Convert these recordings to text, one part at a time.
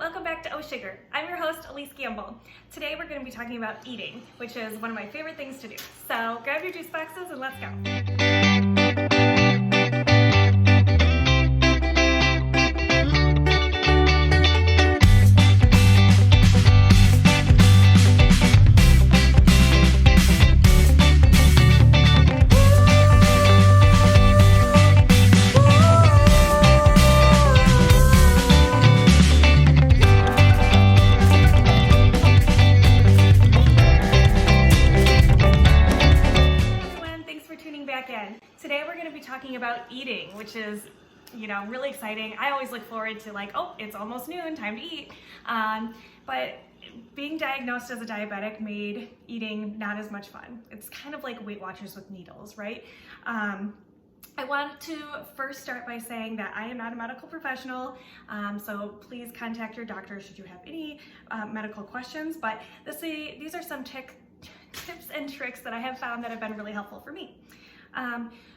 welcome back to Oh Sugar. I'm your host, Elise Gamble. Today we're going to be talking about eating, which is one of my favorite things to do. So grab your juice boxes and let's go. Today we're going to be talking about eating, which is, really exciting. I always look forward to it's almost noon, time to eat. But being diagnosed as a diabetic made eating not as much fun. It's kind of like Weight Watchers with needles, right? I want to first start by saying that I am not a medical professional, so please contact your doctor should you have any medical questions. But these are some tips and tricks that I have found that have been really helpful for me.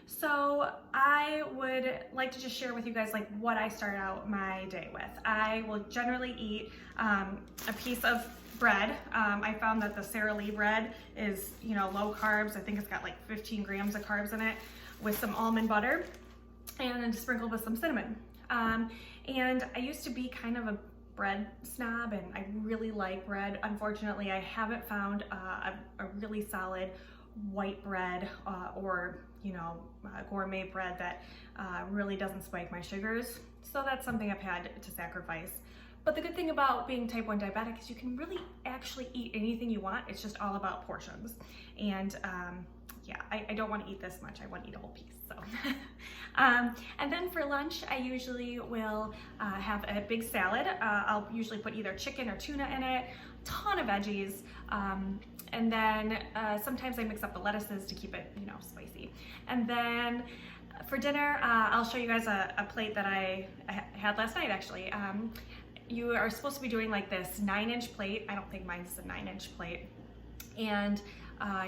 So I would like to just share with you guys what I start out my day with. I will generally eat a piece of bread. I found that the Sara Lee bread is, low carbs. I think it's got 15 grams of carbs in it with some almond butter and then sprinkled with some cinnamon. And I used to be kind of a bread snob and I really like bread. Unfortunately, I haven't found a really solid white bread or gourmet bread that really doesn't spike my sugars. So that's something I've had to sacrifice. But the good thing about being type 1 diabetic is you can really actually eat anything you want. It's just all about portions. And I don't want to eat this much. I want to eat a whole piece. So, and then for lunch, I usually will have a big salad. I'll usually put either chicken or tuna in it, a ton of veggies, and then sometimes I mix up the lettuces to keep it, spicy. And then for dinner, I'll show you guys a plate that I had last night, actually. You are supposed to be doing this 9-inch plate. I don't think mine's a 9-inch plate. And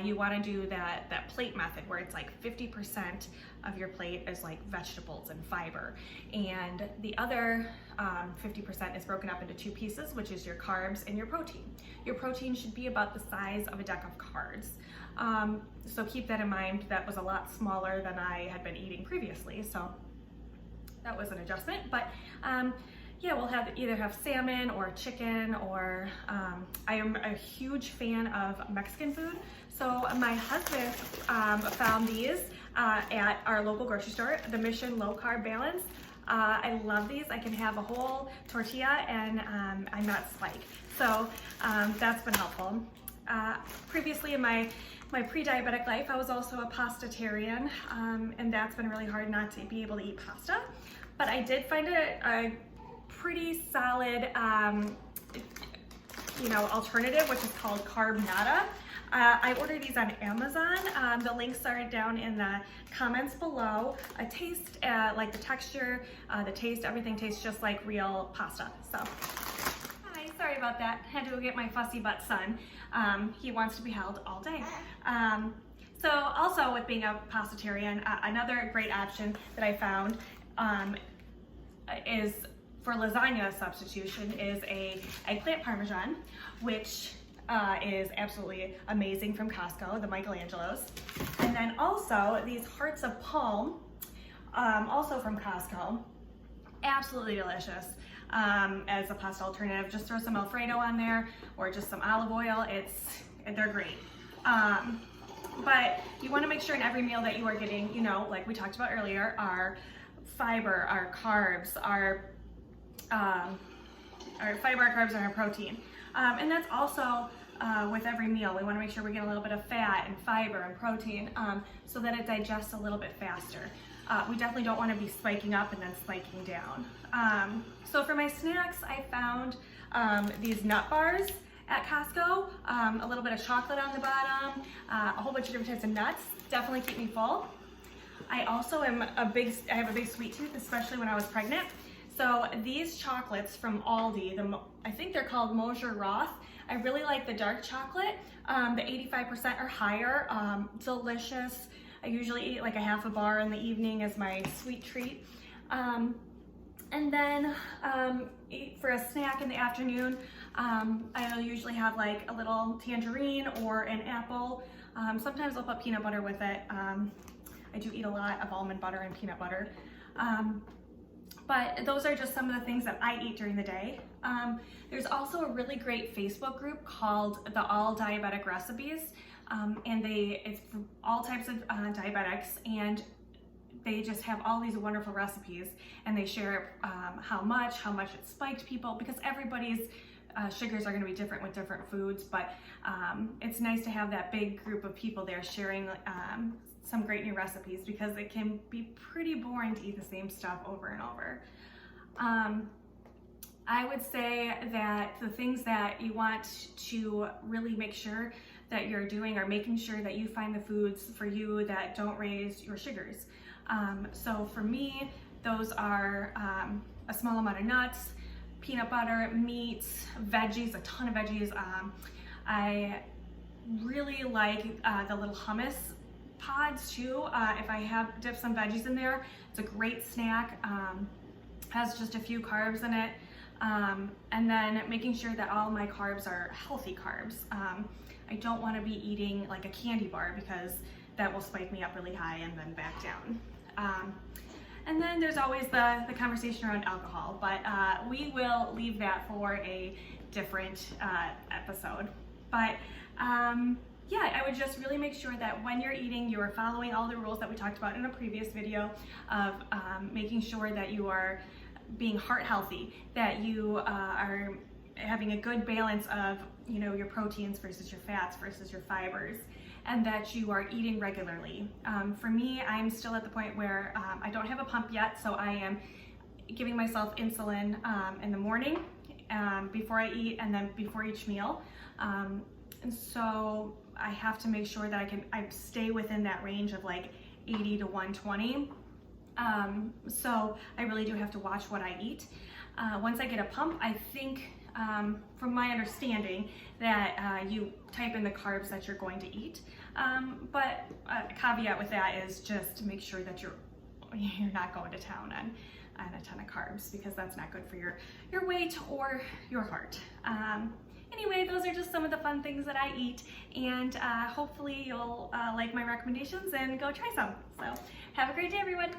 you want to do that plate method where it's 50% of your plate is vegetables and fiber, and the other 50% is broken up into 2 pieces, which is your carbs and your protein. Your protein should be about the size of a deck of cards. So keep that in mind. That was a lot smaller than I had been eating previously, so that was an adjustment. But we'll either have salmon or chicken, or I am a huge fan of Mexican food. So my husband found these at our local grocery store, the Mission Low Carb Balance. I love these. I can have a whole tortilla and I'm not spiked. So that's been helpful. Previously in my pre-diabetic life, I was also a pastatarian, and that's been really hard not to be able to eat pasta. But I did find a pretty solid alternative, which is called Carb Nada. I ordered these on Amazon. The links are down in the comments below. I taste the texture, the taste, everything tastes just like real pasta. So, hi, sorry about that. Had to go get my fussy butt son. He wants to be held all day. So also with being a pastatarian, another great option that I found is for lasagna substitution is a eggplant parmesan, which is absolutely amazing from Costco, the Michelangelos. And then also these hearts of palm, also from Costco, absolutely delicious as a pasta alternative. Just throw some Alfredo on there or just some olive oil. They're great. But you want to make sure in every meal that you are getting, like we talked about earlier, our fiber, our carbs, our fiber, our carbs, and our protein. And that's also with every meal. We want to make sure we get a little bit of fat and fiber and protein so that it digests a little bit faster. We definitely don't want to be spiking up and then spiking down. So for my snacks, I found these nut bars at Costco, a little bit of chocolate on the bottom, a whole bunch of different types of nuts. Definitely keep me full. I also I have a big sweet tooth, especially when I was pregnant. So these chocolates from Aldi, I think they're called Mosher Roth. I really like the dark chocolate, the 85% or higher, delicious. I usually eat a half a bar in the evening as my sweet treat. And then for a snack in the afternoon, I'll usually have like a little tangerine or an apple. Sometimes I'll put peanut butter with it. I do eat a lot of almond butter and peanut butter. But those are just some of the things that I eat during the day. There's also a really great Facebook group called the All Diabetic Recipes. And it's for all types of diabetics, and they just have all these wonderful recipes, and they share how much it spiked people, because everybody's sugars are going to be different with different foods, but it's nice to have that big group of people there sharing some great new recipes, because it can be pretty boring to eat the same stuff over and over. I would say that the things that you want to really make sure that you're doing are making sure that you find the foods for you that don't raise your sugars. So for me, those are a small amount of nuts, peanut butter, meat, veggies, a ton of veggies. I really like the little hummus pods too. If I have dipped some veggies in there, it's a great snack. Has just a few carbs in it. And then making sure that all my carbs are healthy carbs. I don't want to be eating like a candy bar, because that will spike me up really high and then back down. And then there's always the conversation around alcohol, but we will leave that for a different episode. But yeah, I would just really make sure that when you're eating, you are following all the rules that we talked about in a previous video of making sure that you are being heart healthy, that you are having a good balance of, you know, your proteins versus your fats versus your fibers, and that you are eating regularly. For me, I'm still at the point where I don't have a pump yet, so I am giving myself insulin in the morning before I eat, and then before each meal. And so I have to make sure that I stay within that range of like 80 to 120. So I really do have to watch what I eat. Once I get a pump, I think, from my understanding, that you type in the carbs that you're going to eat. But a caveat with that is just to make sure that you're not going to town on a ton of carbs, because that's not good for your weight or your heart. Anyway, those are just some of the fun things that I eat, and hopefully you'll like my recommendations and go try some. So have a great day, everyone.